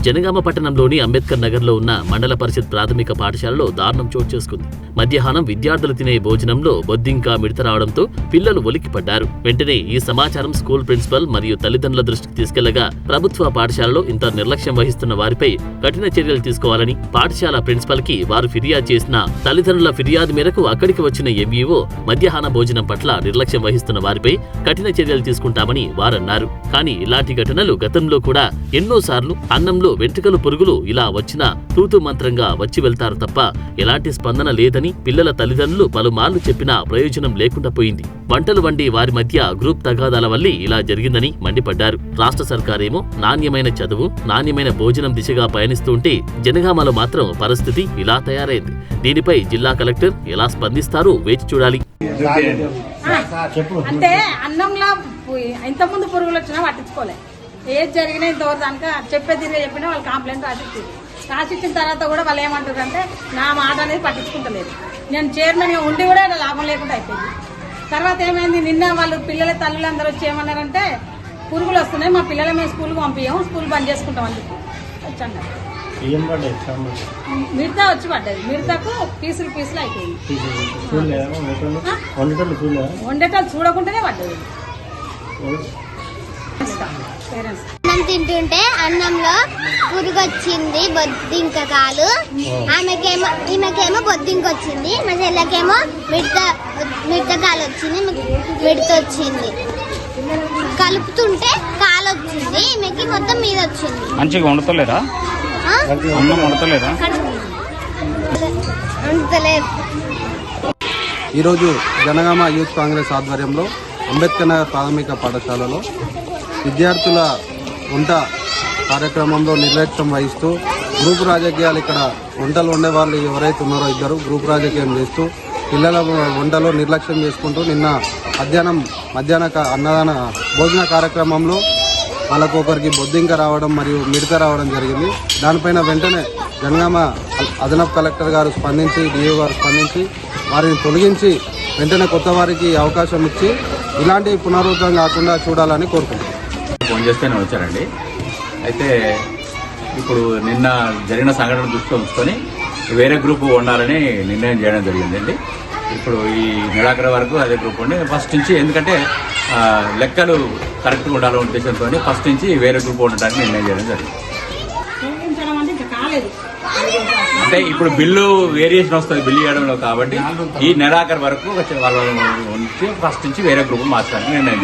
జనగామ పట్టణంలోని అంబేద్కర్ నగర్లో ఉన్న మండల పరిషత్ ప్రాథమిక పాఠశాలలో దారుణం చోటు చేసుకుంది. మధ్యాహ్నం విద్యార్థులు తినే భోజనంలో బొద్దింక మిడత రావడంతో పిల్లలు ఒలిక్కిపడ్డారు. వెంటనే ఈ సమాచారం స్కూల్ ప్రిన్సిపల్ మరియు తల్లిదండ్రుల దృష్టికి తీసుకెళ్లగా ప్రభుత్వ పాఠశాలలో ఇంత నిర్లక్ష్యం వహిస్తున్న వారిపై కఠిన చర్యలు తీసుకోవాలని పాఠశాల ప్రిన్సిపల్ కి వారు ఫిర్యాదు చేసిన తల్లిదండ్రుల ఫిర్యాదు మేరకు అక్కడికి వచ్చిన ఎంఈఓ మధ్యాహ్న భోజనం పట్ల నిర్లక్ష్యం వహిస్తున్న వారిపై కఠిన చర్యలు తీసుకుంటామని వారన్నారు. కానీ ఇలాంటి ఘటనలు గతంలో కూడా ఎన్నోసార్లు అన్నంలో వెంట్రుకలు పురుగులు ఇలా వచ్చినా తూతు మంత్రంగా వచ్చి వెళ్తారు తప్ప ఎలాంటి స్పందన లేదని పిల్లల తల్లిదండ్రులు పలుమార్లు చెప్పినా ప్రయోజనం లేకుండా పోయింది. వంటలు వండి వారి మధ్య గ్రూప్ తగాదాల వల్లే ఇలా జరిగిందని మండిపడ్డారు. రాష్ట్ర సర్కారేమో నాణ్యమైన చదువు, నాణ్యమైన భోజనం దిశగా పయనిస్తుంటే జనగామలో మాత్రం పరిస్థితి ఇలా తయారైంది. దీనిపై జిల్లా కలెక్టర్ ఎలా స్పందిస్తారో వేచి చూడాలి. అంటే అన్నంలో ఇంతకుముందు పురుగులు వచ్చినా పట్టించుకోలే, ఏది జరిగినా ఇంతవరకు దానికి చెప్పినా వాళ్ళు కంప్లైంట్ రాసిచ్చిన తర్వాత కూడా వాళ్ళు ఏమంటారు అంటే నా మాట అనేది పట్టించుకుంటలేదు. నేను చైర్మన్ ఉండి కూడా లాభం లేకుండా అయిపోయింది. తర్వాత ఏమైంది, నిన్న వాళ్ళు పిల్లల తల్లులు అందరూ వచ్చి ఏమన్నారంటే పురుగులు వస్తున్నాయి, మా పిల్లల మేము స్కూల్కి పంపించాము, స్కూల్ బంద్ చేసుకుంటాం అని చెప్పి వచ్చన్నారు. మిడతా వచ్చి పడ్డది, మిడతకు పీసులు అయిపోయింది. వండేటోళ్ళు చూడకుండానే పడ్డది. అన్నం తింటుంటే అన్నంలో పురుగు వచ్చింది, బొద్దింకకాలు. ఈమెకేమో బొద్దింక వచ్చింది, మా చెల్లెకేమో మిడతకాలు వచ్చింది, మిడత వచ్చింది. కలుపుతుంటే కాలు వచ్చింది, ఈమెకి మొత్తం మీద వచ్చింది. మంచిగా వండుతలేదా? వండుతలేదా? వండుతలేదు. ఈరోజు జనగామ యూత్ కాంగ్రెస్ ఆధ్వర్యంలో అంబేద్కర్ నగర్ ప్రాథమిక పాఠశాలలో విద్యార్థుల వంట కార్యక్రమంలో నిర్లక్ష్యం వహిస్తూ గ్రూప్ రాజకీయాలు, ఇక్కడ వంటలు వండే వాళ్ళు ఎవరైతే ఉన్నారో ఇద్దరు గ్రూప్ రాజకీయం చేస్తూ పిల్లల వంటలో నిర్లక్ష్యం చేసుకుంటూ నిన్న మధ్యాహ్న అన్నదాన భోజన కార్యక్రమంలో వాళ్ళకు ఒకరికి బొద్దింక రావడం మరియు మిడత రావడం జరిగింది. దానిపైన వెంటనే జనగామ అదనపు కలెక్టర్ గారు స్పందించి, డిఓ గారు స్పందించి వారిని తొలగించి వెంటనే కొత్త వారికి అవకాశం ఇచ్చి ఇలాంటి పునరావృతం కాకుండా చూడాలని కోరుకుంటున్నాను. ఫోన్ చేస్తేనే వచ్చారండి. అయితే ఇప్పుడు నిన్న జరిగిన సంఘటన దృష్టిలో ఉంచుకొని వేరే గ్రూప్ వండాలని నిర్ణయం చేయడం జరిగిందండి. ఇప్పుడు ఈ నెలాఖరు వరకు అదే గ్రూప్ ఉండి ఫస్ట్ నుంచి, ఎందుకంటే లెక్కలు కరెక్ట్గా ఉండాలనే ఉద్దేశంతో ఫస్ట్ నుంచి వేరే గ్రూప్ ఉండడానికి నిర్ణయం చేయడం జరిగింది. అంటే ఇప్పుడు బిల్లు వేరియేషన్ వస్తుంది బిల్లు ఇవ్వడంలో, కాబట్టి ఈ నెలాఖరు వరకు వాళ్ళ నుంచి ఫస్ట్ నుంచి వేరే గ్రూప్ మార్చడానికి నిర్ణయం.